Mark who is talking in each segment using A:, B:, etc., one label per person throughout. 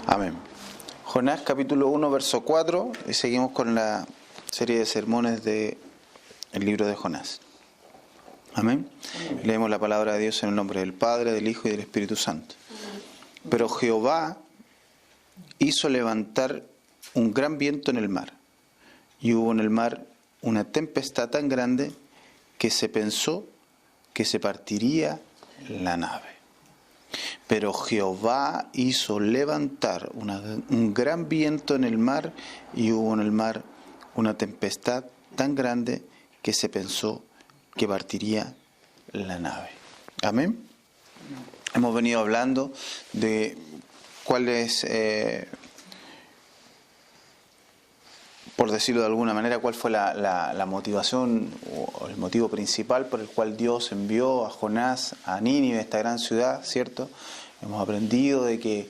A: Amén. Jonás capítulo 1, verso 4, y seguimos con la serie de sermones del libro de Jonás. Amén. Leemos la palabra de Dios en el nombre del Padre, del Hijo y del Espíritu Santo. Pero Jehová hizo levantar un gran viento en el mar, y hubo en el mar una tempestad tan grande que se pensó que se partiría la nave. Pero Jehová hizo levantar un gran viento en el mar, y hubo en el mar una tempestad tan grande que se pensó que partiría la nave. Amén. Hemos venido hablando de cuál es, por decirlo de alguna manera, cuál fue la motivación o el motivo principal por el cual Dios envió a Jonás a Nínive, esta gran ciudad, ¿cierto? Hemos aprendido de que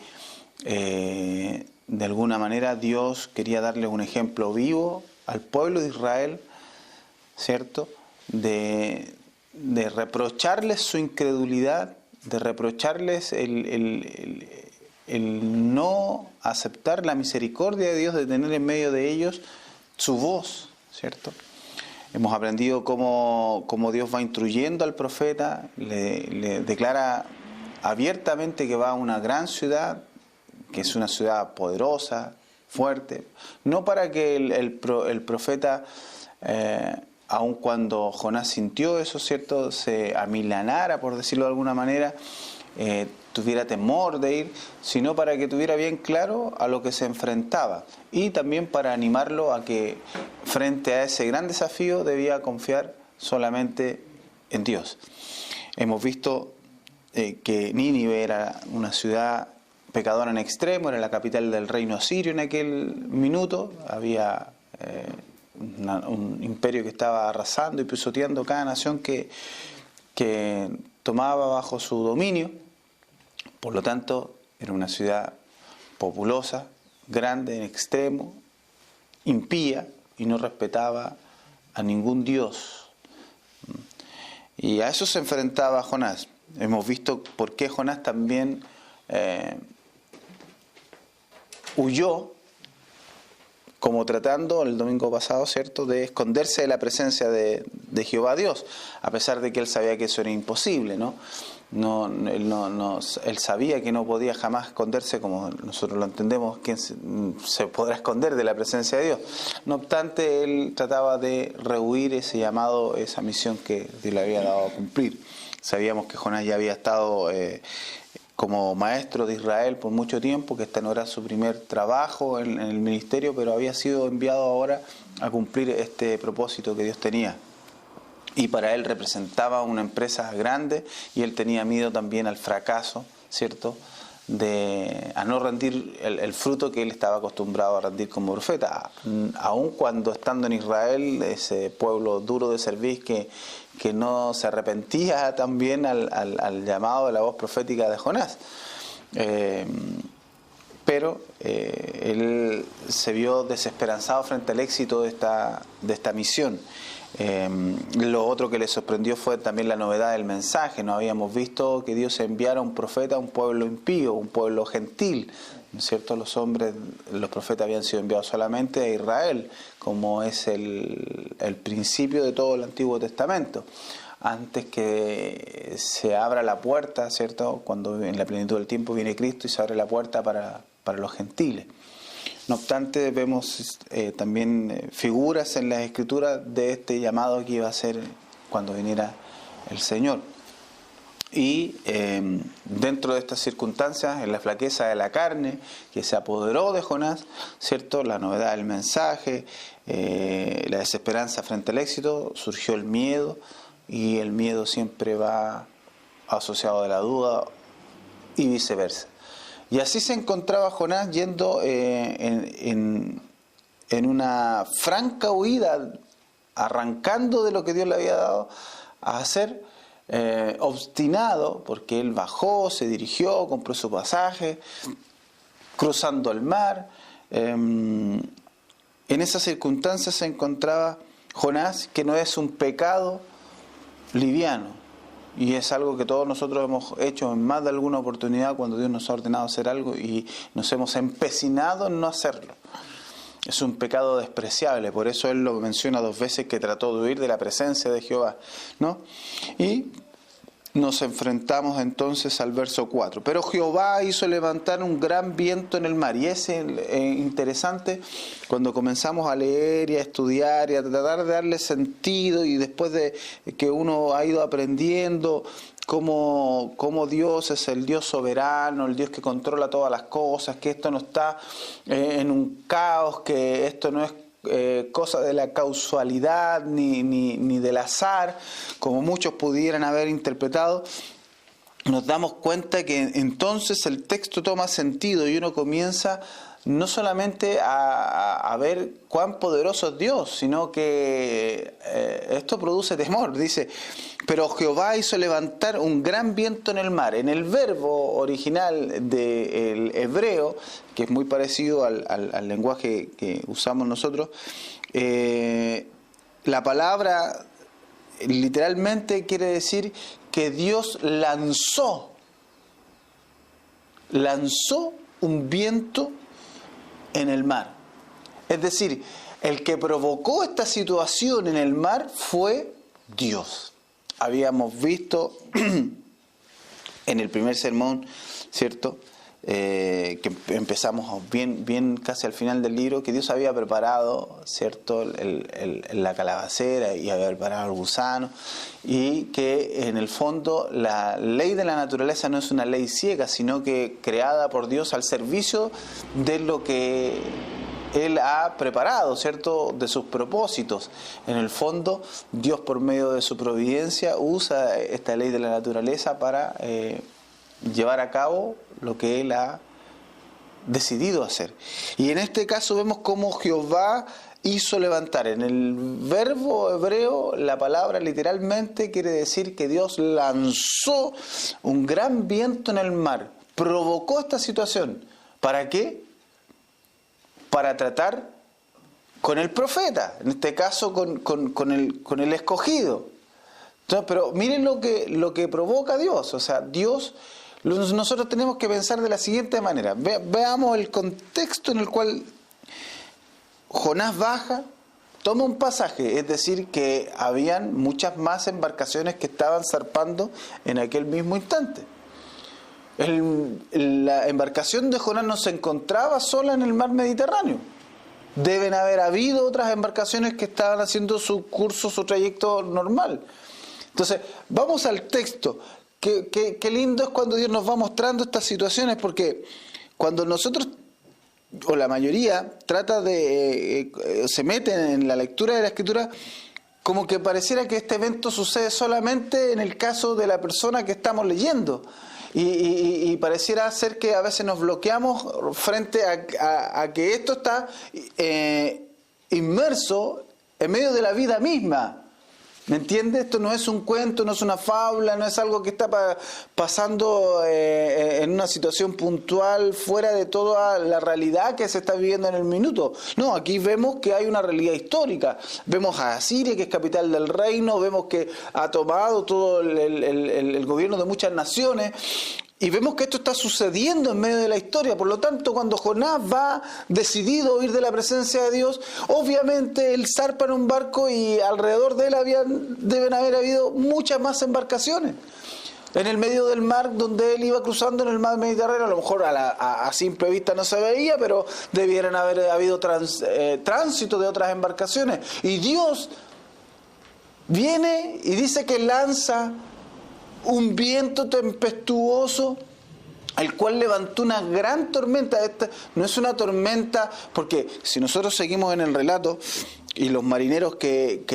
A: de alguna manera Dios quería darle un ejemplo vivo al pueblo de Israel, ¿cierto? De reprocharles su incredulidad, de reprocharles el no aceptar la misericordia de Dios, de tener en medio de ellos su voz, ¿cierto? Hemos aprendido cómo Dios va instruyendo al profeta, le declara abiertamente que va a una gran ciudad, que es una ciudad poderosa, fuerte, no para que el profeta, aun cuando Jonás sintió eso, ¿cierto?, se amilanara, por decirlo de alguna manera, tuviera temor de ir, sino para que tuviera bien claro a lo que se enfrentaba, y también para animarlo a que frente a ese gran desafío debía confiar solamente en Dios. Hemos visto que Nínive era una ciudad pecadora en extremo, era la capital del reino asirio en aquel minuto, había un imperio que estaba arrasando y pisoteando cada nación que tomaba bajo su dominio. Por lo tanto, era una ciudad populosa, grande en extremo, impía, y no respetaba a ningún Dios. Y a eso se enfrentaba Jonás. Hemos visto por qué Jonás también huyó, como tratando el domingo pasado, ¿cierto?, de esconderse de la presencia de Jehová Dios, a pesar de que él sabía que eso era imposible, ¿no? Él sabía que no podía jamás esconderse, como nosotros lo entendemos, que se podrá esconder de la presencia de Dios. No obstante, él trataba de rehuir ese llamado, esa misión que Dios le había dado a cumplir. Sabíamos que Jonás ya había estado como maestro de Israel por mucho tiempo, que este no era su primer trabajo en el ministerio, pero había sido enviado ahora a cumplir este propósito que Dios tenía. Y para él representaba una empresa grande, y él tenía miedo también al fracaso, ¿cierto?, a no rendir el fruto que él estaba acostumbrado a rendir como profeta, aun cuando estando en Israel, ese pueblo duro de servir que no se arrepentía también al llamado de la voz profética de Jonás. Pero él se vio desesperanzado frente al éxito de esta misión. Lo otro que le sorprendió fue también la novedad del mensaje. No habíamos visto que Dios enviara un profeta a un pueblo impío, un pueblo gentil, ¿no es cierto? Los profetas habían sido enviados solamente a Israel, como es el principio de todo el Antiguo Testamento. Antes que se abra la puerta, ¿cierto?, cuando en la plenitud del tiempo viene Cristo y se abre la puerta para los gentiles. No obstante, vemos también figuras en las Escrituras de este llamado que iba a ser cuando viniera el Señor. Y dentro de estas circunstancias, en la flaqueza de la carne que se apoderó de Jonás, ¿cierto?, la novedad del mensaje, la desesperanza frente al éxito, surgió el miedo, y el miedo siempre va asociado a la duda y viceversa. Y así se encontraba Jonás yendo en una franca huida, arrancando de lo que Dios le había dado a hacer, obstinado, porque él bajó, se dirigió, compró su pasaje, cruzando el mar. En esas circunstancias se encontraba Jonás, que no es un pecado liviano, y es algo que todos nosotros hemos hecho en más de alguna oportunidad cuando Dios nos ha ordenado hacer algo y nos hemos empecinado en no hacerlo. Es un pecado despreciable, por eso Él lo menciona 2 veces, que trató de huir de la presencia de Jehová, ¿no? Y nos enfrentamos entonces al verso 4. Pero Jehová hizo levantar un gran viento en el mar. Y es interesante cuando comenzamos a leer y a estudiar y a tratar de darle sentido, y después de que uno ha ido aprendiendo cómo Dios es el Dios soberano, el Dios que controla todas las cosas, que esto no está en un caos, que esto no es cosa de la causalidad ni del azar, como muchos pudieran haber interpretado. Nos damos cuenta que entonces el texto toma sentido y uno comienza no solamente a ver cuán poderoso es Dios, sino que esto produce temor. Dice, pero Jehová hizo levantar un gran viento en el mar. En el verbo original del hebreo, que es muy parecido al lenguaje que usamos nosotros, la palabra literalmente quiere decir que Dios lanzó un viento en el mar. Es decir, el que provocó esta situación en el mar fue Dios. Habíamos visto en el primer sermón, ¿cierto?, que empezamos bien casi al final del libro, que Dios había preparado, ¿cierto?, la calabacera, y había preparado el gusano, y que en el fondo la ley de la naturaleza no es una ley ciega, sino que creada por Dios al servicio de lo que Él ha preparado, ¿cierto?, de sus propósitos. En el fondo, Dios, por medio de su providencia, usa esta ley de la naturaleza para llevar a cabo lo que Él ha decidido hacer. Y en este caso vemos cómo Jehová hizo levantar. En el verbo hebreo, la palabra literalmente quiere decir que Dios lanzó un gran viento en el mar, provocó esta situación. ¿Para qué? Para tratar con el profeta, en este caso con el escogido. Entonces, pero miren lo que provoca Dios. O sea, Dios, nosotros tenemos que pensar de la siguiente manera. Veamos el contexto en el cual Jonás baja, toma un pasaje, es decir, que habían muchas más embarcaciones que estaban zarpando en aquel mismo instante. La embarcación de Jonás no se encontraba sola en el mar Mediterráneo. Deben haber habido otras embarcaciones que estaban haciendo su curso, su trayecto normal. Entonces, vamos al texto. Qué lindo es cuando Dios nos va mostrando estas situaciones, porque cuando nosotros, o la mayoría, se meten en la lectura de la Escritura, como que pareciera que este evento sucede solamente en el caso de la persona que estamos leyendo. Y pareciera ser que a veces nos bloqueamos frente a que esto está inmerso en medio de la vida misma. ¿Me entiendes? Esto no es un cuento, no es una fábula, no es algo que está pasando en una situación puntual fuera de toda la realidad que se está viviendo en el minuto. No, aquí vemos que hay una realidad histórica. Vemos a Asiria, que es capital del reino, vemos que ha tomado todo el gobierno de muchas naciones. Y vemos que esto está sucediendo en medio de la historia. Por lo tanto, cuando Jonás va decidido a huir de la presencia de Dios, obviamente él zarpa en un barco y alrededor de él deben haber habido muchas más embarcaciones. En el medio del mar donde él iba cruzando, en el mar Mediterráneo, a lo mejor a simple vista no se veía, pero debieran haber habido tránsito de otras embarcaciones. Y Dios viene y dice que lanza un viento tempestuoso, el cual levantó una gran tormenta. Esta no es una tormenta, porque si nosotros seguimos en el relato, y los marineros que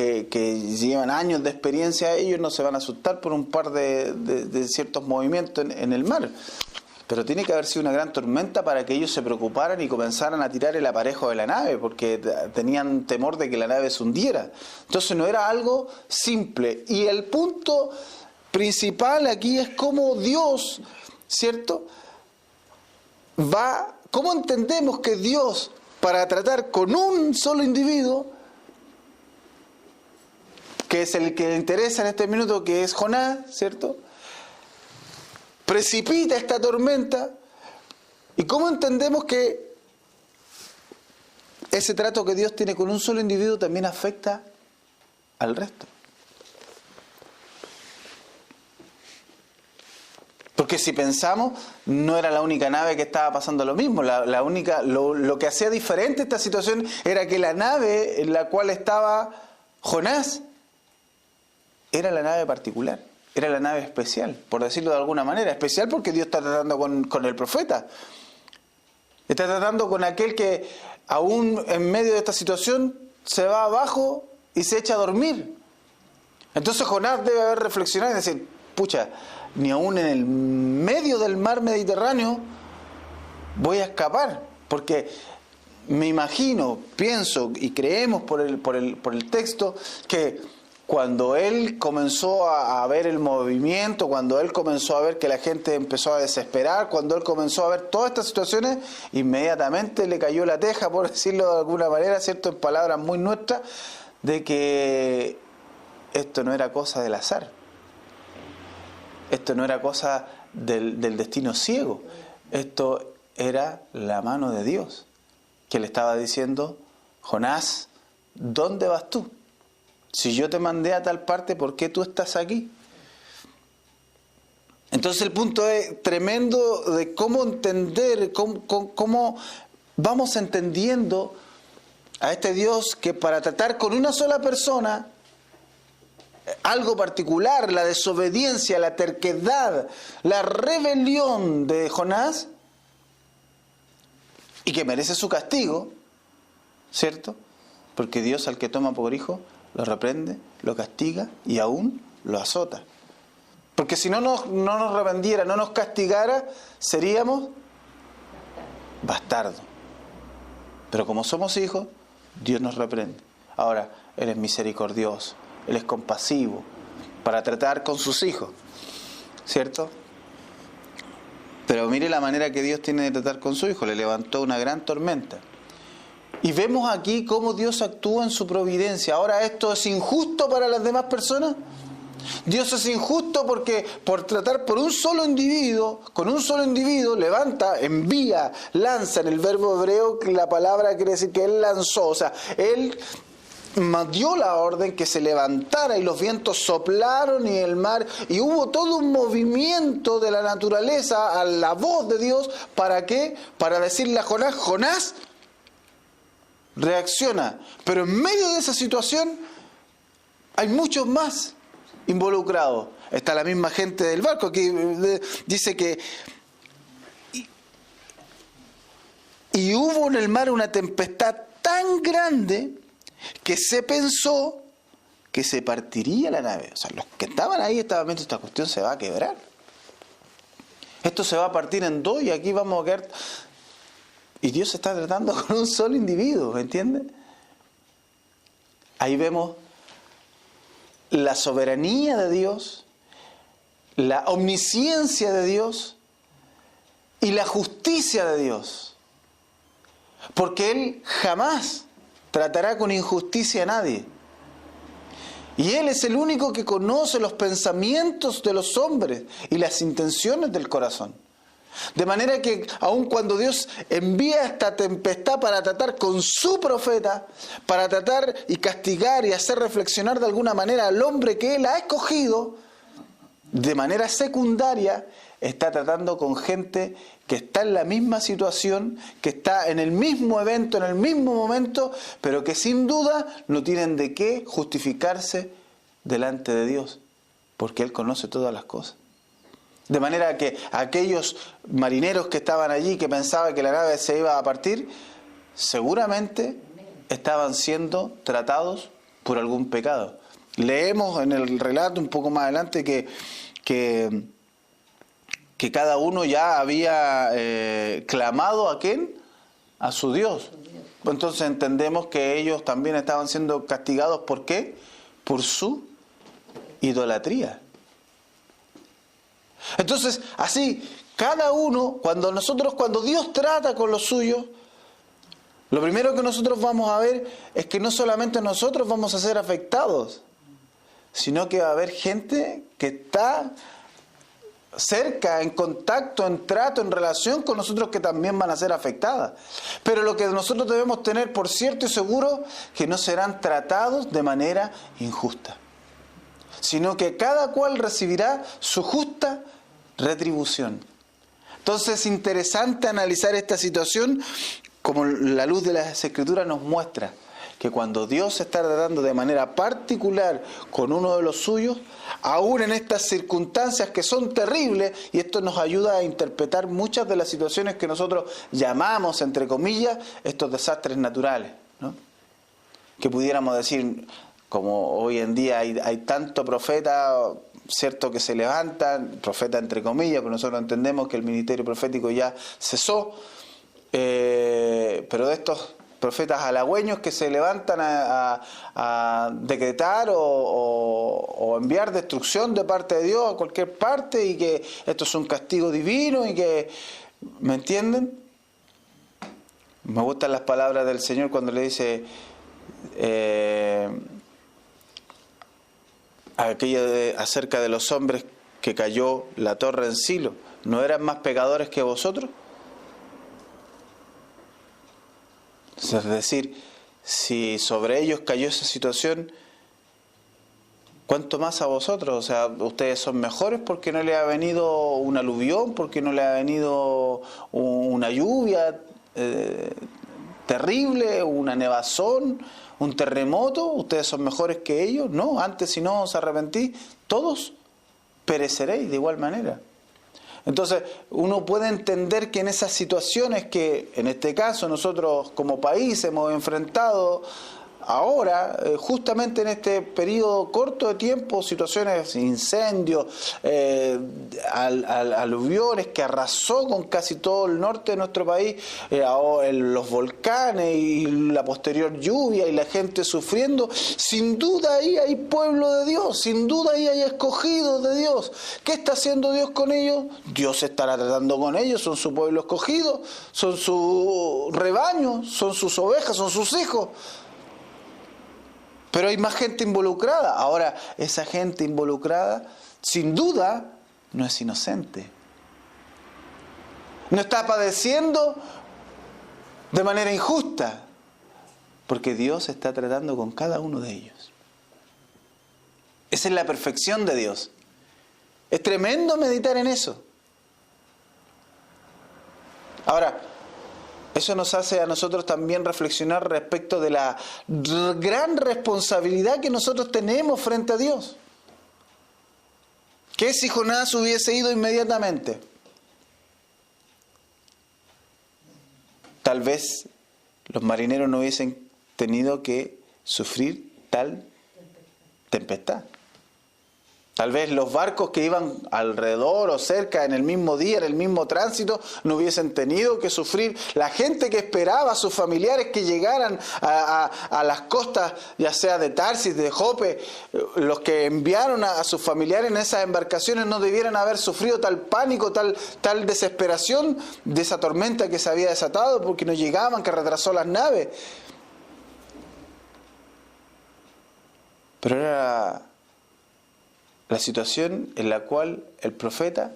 A: llevan años de experiencia, ellos no se van a asustar por un par de ciertos movimientos en el mar. Pero tiene que haber sido una gran tormenta para que ellos se preocuparan y comenzaran a tirar el aparejo de la nave, porque tenían temor de que la nave se hundiera. Entonces no era algo simple. Y el punto principal aquí es cómo Dios, ¿cierto?, cómo entendemos que Dios, para tratar con un solo individuo, que es el que le interesa en este minuto, que es Jonás, ¿cierto? Precipita esta tormenta. ¿Y cómo entendemos que ese trato que Dios tiene con un solo individuo también afecta al resto? Porque si pensamos, no era la única nave que estaba pasando lo mismo. Lo que hacía diferente esta situación era que la nave en la cual estaba Jonás era la nave particular, era la nave especial, por decirlo de alguna manera. Especial porque Dios está tratando con el profeta. Está tratando con aquel que aún en medio de esta situación se va abajo y se echa a dormir. Entonces Jonás debe haber reflexionado y decir, pucha, ni aún en el medio del mar Mediterráneo voy a escapar, porque me imagino, pienso y creemos por el texto que cuando él comenzó a ver el movimiento, cuando él comenzó a ver que la gente empezó a desesperar, cuando él comenzó a ver todas estas situaciones, inmediatamente le cayó la teja, por decirlo de alguna manera, ¿cierto?, en palabras muy nuestras, de que esto no era cosa del azar. Esto no era cosa del destino ciego. Esto era la mano de Dios, que le estaba diciendo, Jonás, ¿dónde vas tú? Si yo te mandé a tal parte, ¿por qué tú estás aquí? Entonces el punto es tremendo de cómo entender, cómo vamos entendiendo a este Dios que para tratar con una sola persona algo particular, la desobediencia, la terquedad, la rebelión de Jonás, y que merece su castigo, ¿cierto? Porque Dios al que toma por hijo lo reprende, lo castiga y aún lo azota. Porque si no nos reprendiera, no nos castigara, seríamos bastardos. Pero como somos hijos, Dios nos reprende. Ahora, Él es misericordioso, Él es compasivo para tratar con sus hijos, ¿cierto? Pero mire la manera que Dios tiene de tratar con su hijo. Le levantó una gran tormenta. Y vemos aquí cómo Dios actúa en su providencia. Ahora, ¿esto es injusto para las demás personas? Dios es injusto porque por tratar por un solo individuo, con un solo individuo, levanta, envía, lanza. En el verbo hebreo la palabra quiere decir que Él lanzó. O sea, Él dio la orden que se levantara y los vientos soplaron y el mar, y hubo todo un movimiento de la naturaleza a la voz de Dios. ¿Para qué? Para decirle a Jonás, Jonás, reacciona. Pero en medio de esa situación hay muchos más involucrados. Está la misma gente del barco que dice que y hubo en el mar una tempestad tan grande que se pensó que se partiría la nave. O sea, los que estaban ahí estaban viendo, esta cuestión se va a quebrar. Esto se va a partir en dos y aquí vamos a quedar. Y Dios está tratando con un solo individuo, ¿me entiende? Ahí vemos la soberanía de Dios, la omnisciencia de Dios y la justicia de Dios. Porque Él jamás tratará con injusticia a nadie. Y Él es el único que conoce los pensamientos de los hombres y las intenciones del corazón. De manera que aun cuando Dios envía esta tempestad para tratar con su profeta, para tratar y castigar y hacer reflexionar de alguna manera al hombre que Él ha escogido, de manera secundaria está tratando con gente que está en la misma situación, que está en el mismo evento, en el mismo momento, pero que sin duda no tienen de qué justificarse delante de Dios, porque Él conoce todas las cosas. De manera que aquellos marineros que estaban allí, que pensaban que la nave se iba a partir, seguramente estaban siendo tratados por algún pecado. Leemos en el relato un poco más adelante que cada uno ya había clamado ¿a quién? A su Dios. Entonces entendemos que ellos también estaban siendo castigados. ¿Por qué? Por su idolatría. Entonces, así, cada uno, cuando Dios trata con los suyos, lo primero que nosotros vamos a ver es que no solamente nosotros vamos a ser afectados, sino que va a haber gente que está cerca, en contacto, en trato, en relación con nosotros, que también van a ser afectadas. Pero lo que nosotros debemos tener por cierto y seguro, que no serán tratados de manera injusta, sino que cada cual recibirá su justa retribución. Entonces es interesante analizar esta situación como la luz de las Escrituras nos muestra, que cuando Dios se está tratando de manera particular con uno de los suyos, aún en estas circunstancias que son terribles, y esto nos ayuda a interpretar muchas de las situaciones que nosotros llamamos, entre comillas, estos desastres naturales, ¿no? Que pudiéramos decir, como hoy en día hay tanto profeta, cierto, que se levantan, profeta entre comillas, pero nosotros entendemos que el ministerio profético ya cesó, pero de estos profetas halagüeños que se levantan a decretar o enviar destrucción de parte de Dios a cualquier parte, y que esto es un castigo divino, y que, ¿me entienden? Me gustan las palabras del Señor cuando le dice acerca de los hombres que cayó la torre en Silo: ¿no eran más pecadores que vosotros? Es decir, si sobre ellos cayó esa situación, ¿cuánto más a vosotros? O sea, ustedes son mejores porque no le ha venido un aluvión, porque no le ha venido una lluvia terrible, una nevazón, un terremoto. ¿Ustedes son mejores que ellos? No, antes, si no os arrepentís, todos pereceréis de igual manera. Entonces, uno puede entender que en esas situaciones que, en este caso, nosotros como país hemos enfrentado ahora, justamente en este periodo corto de tiempo, situaciones, incendios, aluviones que arrasó con casi todo el norte de nuestro país, los volcanes y la posterior lluvia y la gente sufriendo. Sin duda ahí hay pueblo de Dios, sin duda ahí hay escogidos de Dios. ¿Qué está haciendo Dios con ellos? Dios estará tratando con ellos, son su pueblo escogido, son su rebaño, son sus ovejas, son sus hijos. Pero hay más gente involucrada. Ahora, esa gente involucrada, sin duda, no es inocente. No está padeciendo de manera injusta, porque Dios está tratando con cada uno de ellos. Esa es la perfección de Dios. Es tremendo meditar en eso. Ahora, eso nos hace a nosotros también reflexionar respecto de la gran responsabilidad que nosotros tenemos frente a Dios. ¿Qué si Jonás hubiese ido inmediatamente? Tal vez los marineros no hubiesen tenido que sufrir tal tempestad. Tal vez los barcos que iban alrededor o cerca en el mismo día, en el mismo tránsito, no hubiesen tenido que sufrir. La gente que esperaba a sus familiares que llegaran a las costas, ya sea de Tarsis, de Jope, los que enviaron a sus familiares en esas embarcaciones, no debieran haber sufrido tal pánico, tal desesperación de esa tormenta que se había desatado porque no llegaban, que retrasó las naves. Pero era la situación en la cual el profeta,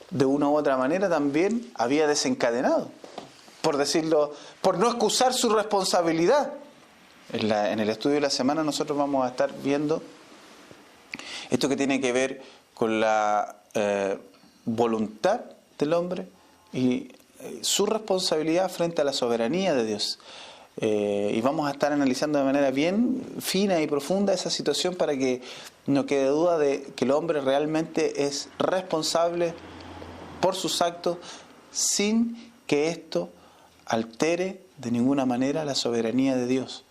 A: de una u otra manera, también había desencadenado, por decirlo, por no excusar su responsabilidad. En el estudio de la semana nosotros vamos a estar viendo esto que tiene que ver con la voluntad del hombre y su responsabilidad frente a la soberanía de Dios. Y vamos a estar analizando de manera bien fina y profunda esa situación para que no quede duda de que el hombre realmente es responsable por sus actos, sin que esto altere de ninguna manera la soberanía de Dios,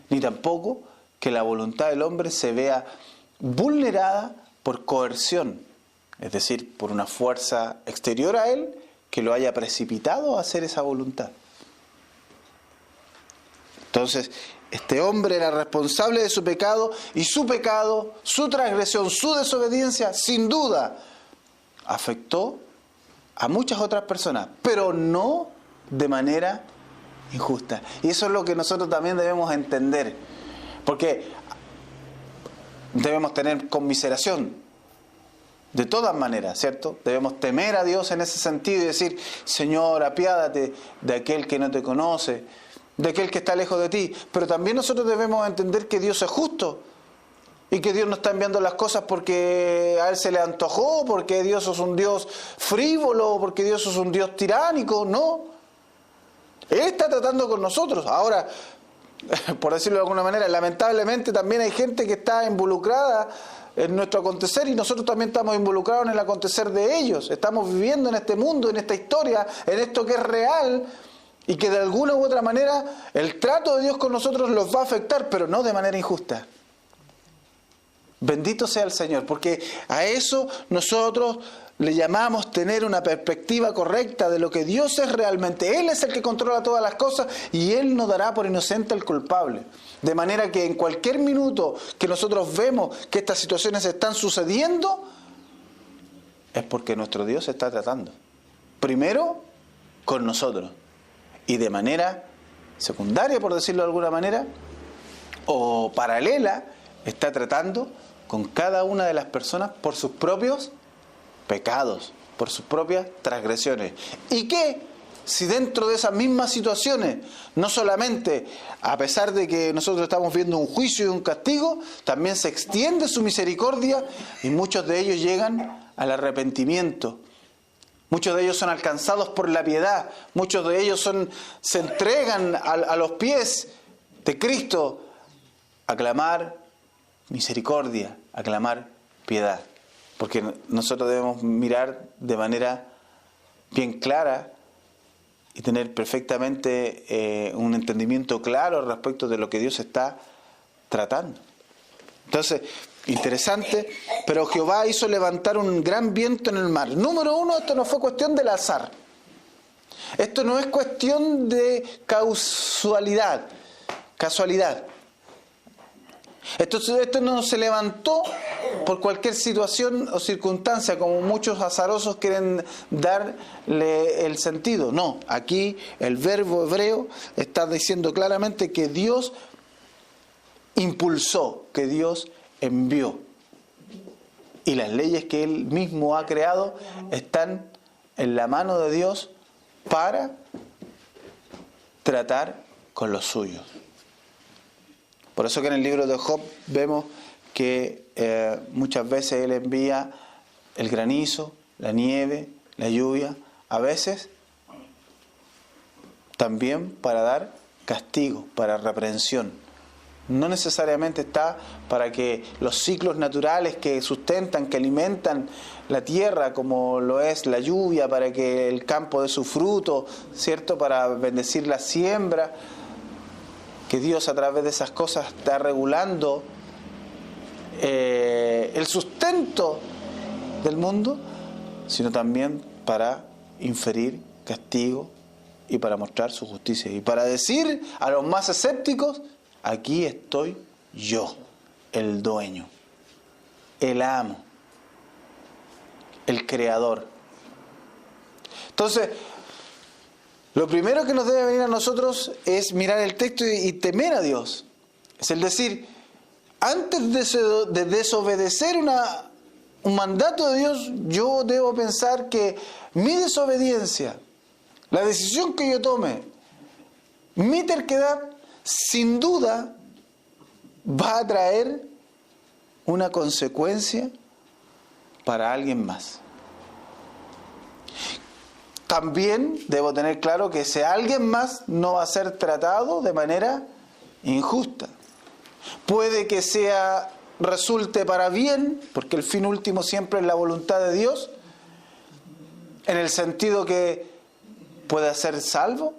A: ni tampoco que la voluntad del hombre se vea vulnerada por coerción, es decir, por una fuerza exterior a él que lo haya precipitado a hacer esa voluntad. Entonces, este hombre era responsable de su pecado, y su pecado, su transgresión, su desobediencia, sin duda, afectó a muchas otras personas, pero no de manera injusta. Y eso es lo que nosotros también debemos entender. Porque Debemos tener conmiseración, de todas maneras, ¿cierto? Debemos temer a Dios en ese sentido y decir, Señor, apiádate de aquel que no te conoce, de aquel que está lejos de ti. Pero también nosotros debemos entender que Dios es justo y que Dios no está enviando las cosas porque a Él se le antojó, porque Dios es un Dios frívolo, porque Dios es un Dios tiránico. No. Él está tratando con nosotros. Ahora, por decirlo de alguna manera, lamentablemente también hay gente que está involucrada en nuestro acontecer y nosotros también estamos involucrados en el acontecer de ellos. Estamos viviendo en este mundo, en esta historia, en esto que es real y que de alguna u otra manera el trato de Dios con nosotros los va a afectar, pero no de manera injusta. Bendito sea el Señor, porque a eso nosotros le llamamos tener una perspectiva correcta de lo que Dios es realmente. Él es el que controla todas las cosas y Él no dará por inocente al culpable. De manera que en cualquier minuto que nosotros vemos que estas situaciones están sucediendo, es porque nuestro Dios está tratando. Primero, con nosotros. Y de manera secundaria, por decirlo de alguna manera, o paralela, está tratando con cada una de las personas por sus propios pecados, por sus propias transgresiones. ¿Y qué? Si dentro de esas mismas situaciones, no solamente a pesar de que nosotros estamos viendo un juicio y un castigo, también se extiende su misericordia y muchos de ellos llegan al arrepentimiento. Muchos de ellos son alcanzados por la piedad, muchos de ellos se entregan a los pies de Cristo a clamar misericordia, a clamar piedad. Porque nosotros debemos mirar de manera bien clara y tener perfectamente un entendimiento claro respecto de lo que Dios está tratando. Entonces, interesante, pero Jehová hizo levantar un gran viento en el mar. Número uno, esto no fue cuestión del azar. Esto no es cuestión de casualidad. Esto no se levantó por cualquier situación o circunstancia, como muchos azarosos quieren darle el sentido. No, aquí el verbo hebreo está diciendo claramente que Dios impulsó, que Dios envió. Y las leyes que Él mismo ha creado están en la mano de Dios para tratar con los suyos. Por eso que en el libro de Job vemos que muchas veces Él envía el granizo, la nieve, la lluvia, a veces también para dar castigo, para reprensión. No necesariamente está para que los ciclos naturales que sustentan, que alimentan la tierra, como lo es la lluvia, para que el campo dé su fruto, ¿cierto? Para bendecir la siembra, que Dios a través de esas cosas está regulando el sustento del mundo, sino también para inferir castigo y para mostrar su justicia. Y para decir a los más escépticos, aquí estoy yo, el dueño, el amo, el creador. Entonces, lo primero que nos debe venir a nosotros es mirar el texto y temer a Dios. Es el decir, antes de desobedecer un mandato de Dios, yo debo pensar que mi desobediencia, la decisión que yo tome, mi terquedad, sin duda va a traer una consecuencia para alguien más. También debo tener claro que ese alguien más no va a ser tratado de manera injusta. Puede que resulte para bien, porque el fin último siempre es la voluntad de Dios, en el sentido que pueda ser salvo.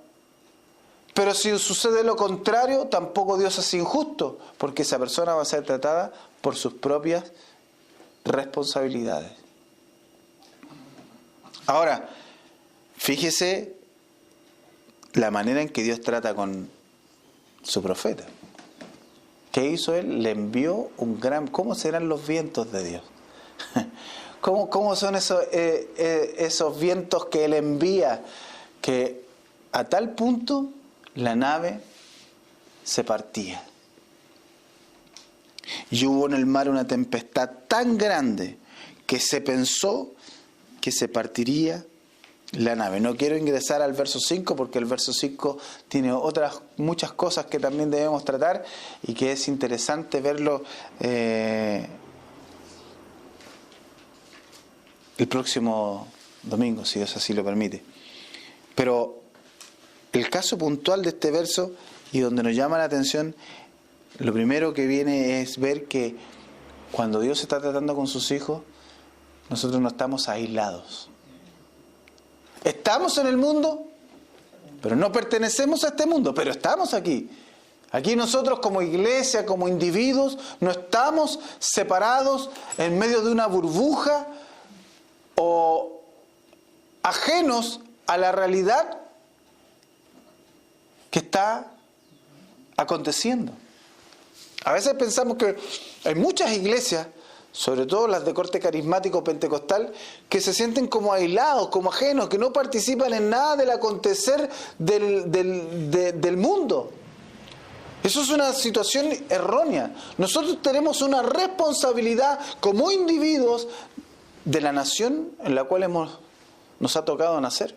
A: Pero si sucede lo contrario, tampoco Dios es injusto, porque esa persona va a ser tratada por sus propias responsabilidades. Ahora, fíjese la manera en que Dios trata con su profeta. ¿Qué hizo Él? Le envió un gran... ¿Cómo serán los vientos de Dios? ¿Cómo son esos vientos que Él envía? Que a tal punto la nave se partía. Y hubo en el mar una tempestad tan grande que se pensó que se partiría la nave. No quiero ingresar al verso 5 porque el verso 5 tiene muchas cosas que también debemos tratar y que es interesante verlo el próximo domingo, si Dios así lo permite. Pero el caso puntual de este verso y donde nos llama la atención, lo primero que viene es ver que cuando Dios está tratando con sus hijos, nosotros no estamos aislados. Estamos en el mundo, pero no pertenecemos a este mundo, pero estamos aquí. Aquí nosotros como iglesia, como individuos, no estamos separados en medio de una burbuja o ajenos a la realidad que está aconteciendo. A veces pensamos que hay muchas iglesias, sobre todo las de corte carismático pentecostal, que se sienten como aislados, como ajenos, que no participan en nada del acontecer del mundo. Eso es una situación errónea. Nosotros tenemos una responsabilidad como individuos de la nación en la cual nos ha tocado nacer,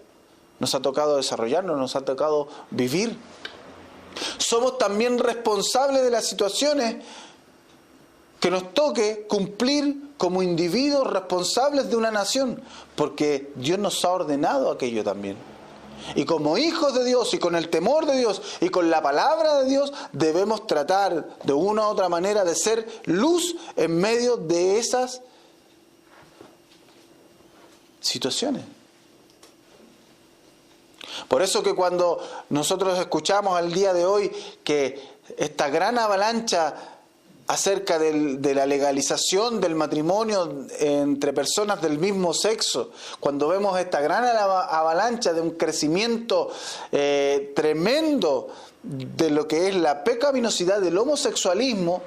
A: nos ha tocado desarrollarnos, nos ha tocado vivir. Somos también responsables de las situaciones que nos toque cumplir como individuos responsables de una nación, porque Dios nos ha ordenado aquello también. Y como hijos de Dios y con el temor de Dios y con la palabra de Dios debemos tratar de una u otra manera de ser luz en medio de esas situaciones. Por eso que cuando nosotros escuchamos al día de hoy que esta gran avalancha acerca de la legalización del matrimonio entre personas del mismo sexo, cuando vemos esta gran avalancha de un crecimiento tremendo de lo que es la pecaminosidad del homosexualismo,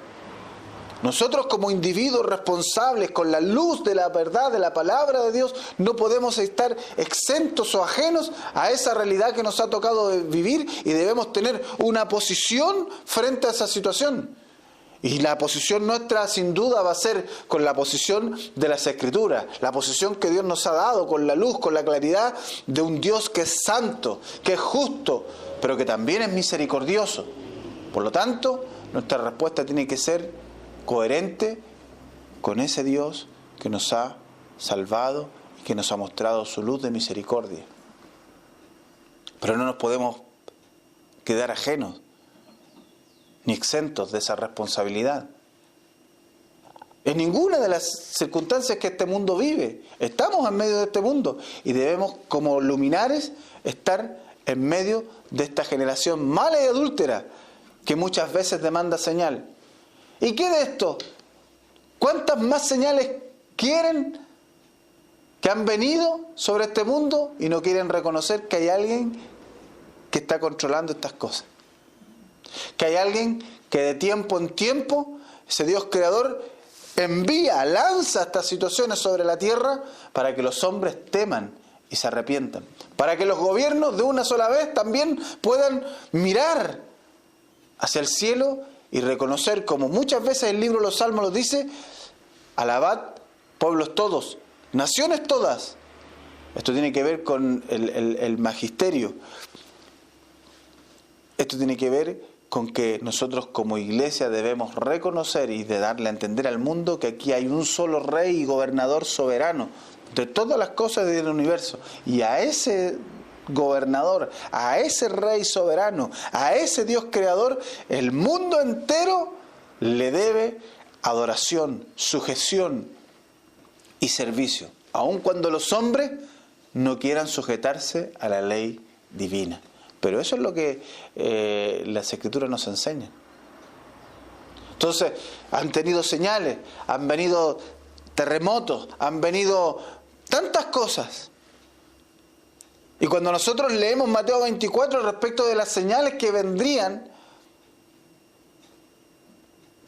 A: nosotros como individuos responsables con la luz de la verdad, de la palabra de Dios, no podemos estar exentos o ajenos a esa realidad que nos ha tocado vivir y debemos tener una posición frente a esa situación. Y la posición nuestra sin duda va a ser con la posición de las Escrituras, la posición que Dios nos ha dado con la luz, con la claridad de un Dios que es santo, que es justo, pero que también es misericordioso. Por lo tanto, nuestra respuesta tiene que ser coherente con ese Dios que nos ha salvado y que nos ha mostrado su luz de misericordia. Pero no nos podemos quedar ajenos ni exentos de esa responsabilidad. En ninguna de las circunstancias que este mundo vive, estamos en medio de este mundo y debemos como luminares estar en medio de esta generación mala y adúltera que muchas veces demanda señal. ¿Y qué de esto? ¿Cuántas más señales quieren que han venido sobre este mundo y no quieren reconocer que hay alguien que está controlando estas cosas? Que hay alguien que de tiempo en tiempo, ese Dios creador, lanza estas situaciones sobre la tierra para que los hombres teman y se arrepientan. Para que los gobiernos de una sola vez también puedan mirar hacia el cielo y reconocer, como muchas veces el libro de los Salmos lo dice, alabad pueblos todos, naciones todas. Esto tiene que ver con el magisterio. Esto tiene que ver con que nosotros como iglesia debemos reconocer y de darle a entender al mundo que aquí hay un solo rey y gobernador soberano de todas las cosas del universo. Y a ese gobernador, a ese rey soberano, a ese Dios creador, el mundo entero le debe adoración, sujeción y servicio, aun cuando los hombres no quieran sujetarse a la ley divina. Pero eso es lo que las Escrituras nos enseñan. Entonces, han tenido señales, han venido terremotos, han venido tantas cosas. Y cuando nosotros leemos Mateo 24 respecto de las señales que vendrían,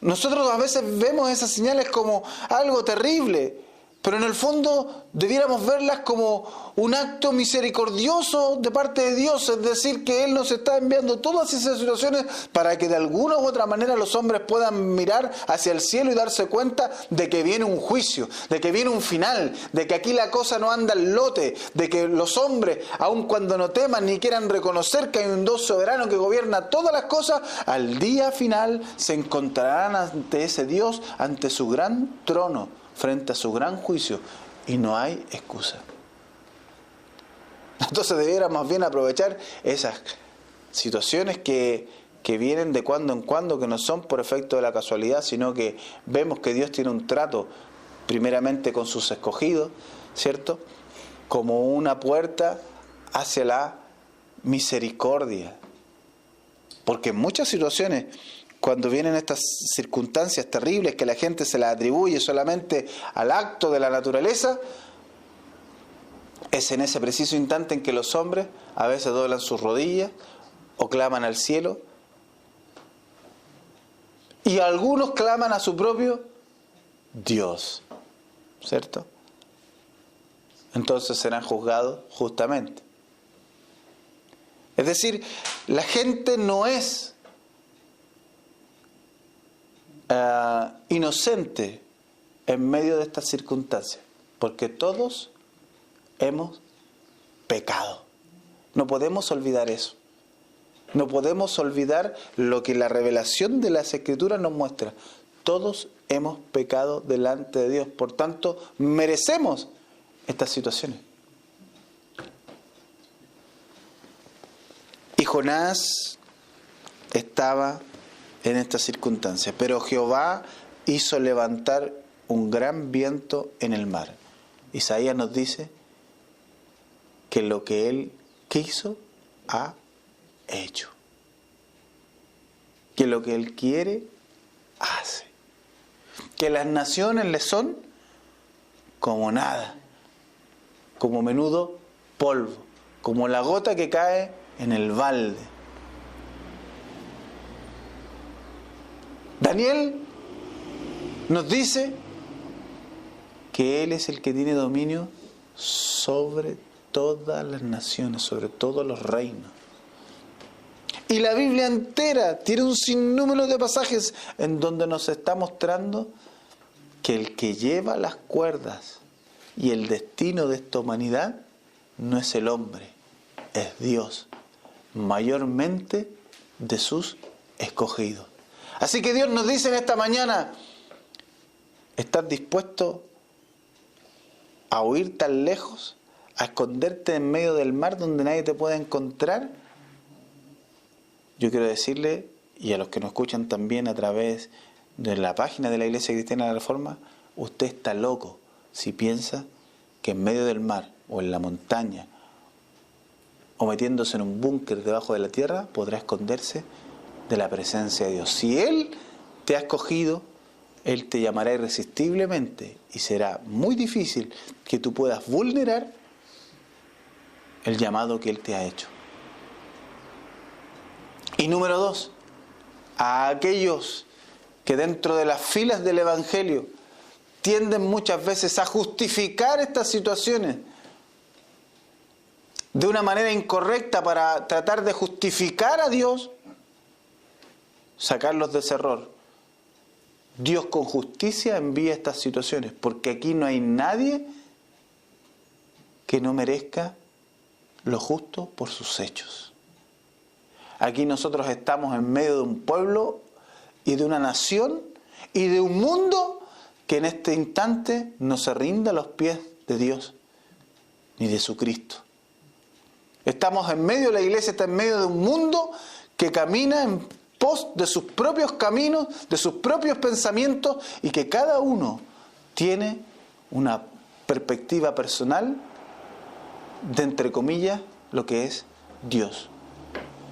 A: nosotros a veces vemos esas señales como algo terrible. Pero en el fondo debiéramos verlas como un acto misericordioso de parte de Dios, es decir, que Él nos está enviando todas esas situaciones para que de alguna u otra manera los hombres puedan mirar hacia el cielo y darse cuenta de que viene un juicio, de que viene un final, de que aquí la cosa no anda al lote, de que los hombres, aun cuando no teman ni quieran reconocer que hay un Dios soberano que gobierna todas las cosas, al día final se encontrarán ante ese Dios, ante su gran trono, frente a su gran juicio, y no hay excusa. Entonces debiéramos más bien aprovechar esas situaciones que vienen de cuando en cuando, que no son por efecto de la casualidad, sino que vemos que Dios tiene un trato primeramente con sus escogidos, ¿cierto? Como una puerta hacia la misericordia. Porque en muchas situaciones, cuando vienen estas circunstancias terribles que la gente se las atribuye solamente al acto de la naturaleza, es en ese preciso instante en que los hombres a veces doblan sus rodillas o claman al cielo, y algunos claman a su propio Dios, ¿cierto? Entonces serán juzgados justamente. Es decir, la gente no es inocente en medio de estas circunstancias, porque todos hemos pecado. No podemos olvidar eso. No podemos olvidar lo que la revelación de las Escrituras nos muestra. Todos hemos pecado delante de Dios, por tanto merecemos estas situaciones. Y Jonás estaba en estas circunstancias, pero Jehová hizo levantar un gran viento en el mar. Isaías nos dice que lo que Él quiso ha hecho, que lo que Él quiere hace, que las naciones le son como nada, como menudo polvo, como la gota que cae en el balde. Daniel nos dice que Él es el que tiene dominio sobre todas las naciones, sobre todos los reinos. Y la Biblia entera tiene un sinnúmero de pasajes en donde nos está mostrando que el que lleva las cuerdas y el destino de esta humanidad no es el hombre, es Dios, mayormente de sus escogidos. Así que Dios nos dice en esta mañana, ¿estás dispuesto a huir tan lejos, a esconderte en medio del mar donde nadie te pueda encontrar? Yo quiero decirle, y a los que nos escuchan también a través de la página de la Iglesia Cristiana de la Reforma, usted está loco si piensa que en medio del mar o en la montaña o metiéndose en un búnker debajo de la tierra podrá esconderse de la presencia de Dios. Si Él te ha escogido, Él te llamará irresistiblemente y será muy difícil que tú puedas vulnerar el llamado que Él te ha hecho. Y número 2, a aquellos que dentro de las filas del Evangelio tienden muchas veces a justificar estas situaciones de una manera incorrecta para tratar de justificar a Dios, sacarlos de ese error. Dios con justicia envía estas situaciones, porque aquí no hay nadie que no merezca lo justo por sus hechos. Aquí nosotros estamos en medio de un pueblo y de una nación y de un mundo que en este instante no se rinde a los pies de Dios ni de su Cristo. Estamos en medio, la iglesia está en medio de un mundo que camina en pos de sus propios caminos, de sus propios pensamientos, y que cada uno tiene una perspectiva personal de, entre comillas, lo que es Dios.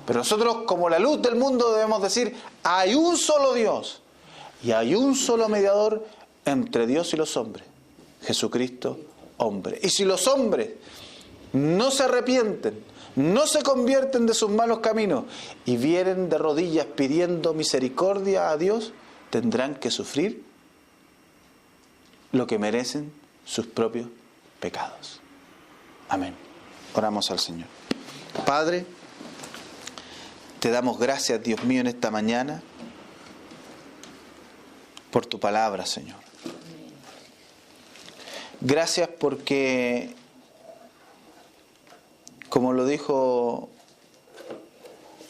A: Pero nosotros, como la luz del mundo, debemos decir, hay un solo Dios y hay un solo mediador entre Dios y los hombres, Jesucristo, hombre. Y si los hombres no se arrepienten, no se convierten de sus malos caminos y vienen de rodillas pidiendo misericordia a Dios, tendrán que sufrir lo que merecen sus propios pecados. Amén. Oramos al Señor. Padre, te damos gracias, Dios mío, en esta mañana por tu palabra, Señor. Gracias porque, como lo dijo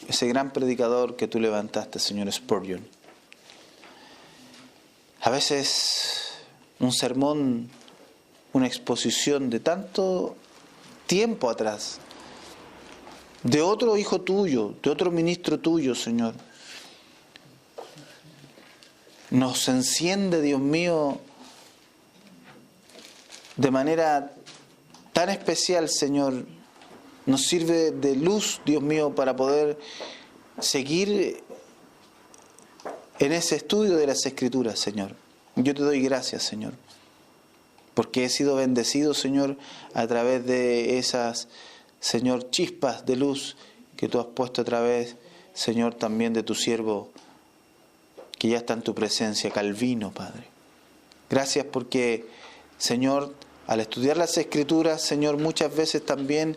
A: ese gran predicador que tú levantaste, Señor Spurgeon, a veces un sermón, una exposición de tanto tiempo atrás, de otro hijo tuyo, de otro ministro tuyo, Señor, nos enciende, Dios mío, de manera tan especial, Señor. Nos sirve de luz, Dios mío, para poder seguir en ese estudio de las Escrituras, Señor. Yo te doy gracias, Señor, porque he sido bendecido, Señor, a través de esas, Señor, chispas de luz que tú has puesto a través, Señor, también de tu siervo, que ya está en tu presencia, Calvino, Padre. Gracias porque, Señor, al estudiar las Escrituras, Señor, muchas veces también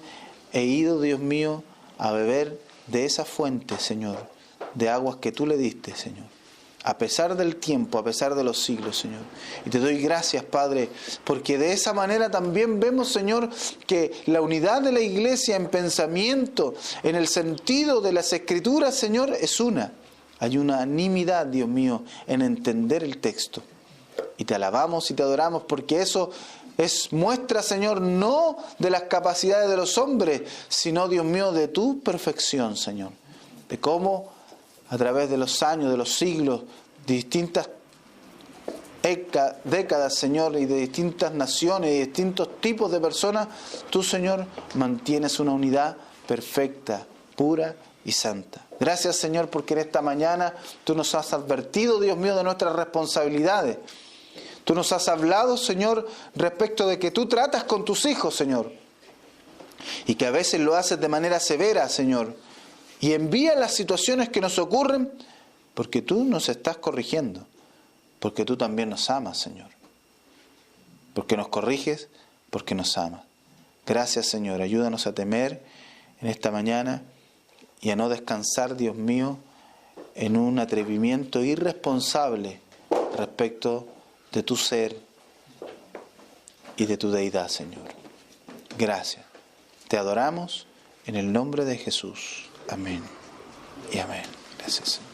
A: he ido, Dios mío, a beber de esa fuente, Señor, de aguas que tú le diste, Señor. A pesar del tiempo, a pesar de los siglos, Señor. Y te doy gracias, Padre, porque de esa manera también vemos, Señor, que la unidad de la Iglesia en pensamiento, en el sentido de las Escrituras, Señor, es una. Hay unanimidad, Dios mío, en entender el texto. Y te alabamos y te adoramos porque eso es muestra, Señor, no de las capacidades de los hombres, sino, Dios mío, de tu perfección, Señor. De cómo a través de los años, de los siglos, de distintas décadas, Señor, y de distintas naciones y distintos tipos de personas, tú, Señor, mantienes una unidad perfecta, pura y santa. Gracias, Señor, porque en esta mañana tú nos has advertido, Dios mío, de nuestras responsabilidades. Tú nos has hablado, Señor, respecto de que tú tratas con tus hijos, Señor, y que a veces lo haces de manera severa, Señor, y envías las situaciones que nos ocurren porque tú nos estás corrigiendo, porque tú también nos amas, Señor, porque nos corriges, porque nos amas. Gracias, Señor, ayúdanos a temer en esta mañana y a no descansar, Dios mío, en un atrevimiento irresponsable respecto de tu ser y de tu deidad, Señor. Gracias. Te adoramos en el nombre de Jesús. Amén y amén. Gracias, Señor.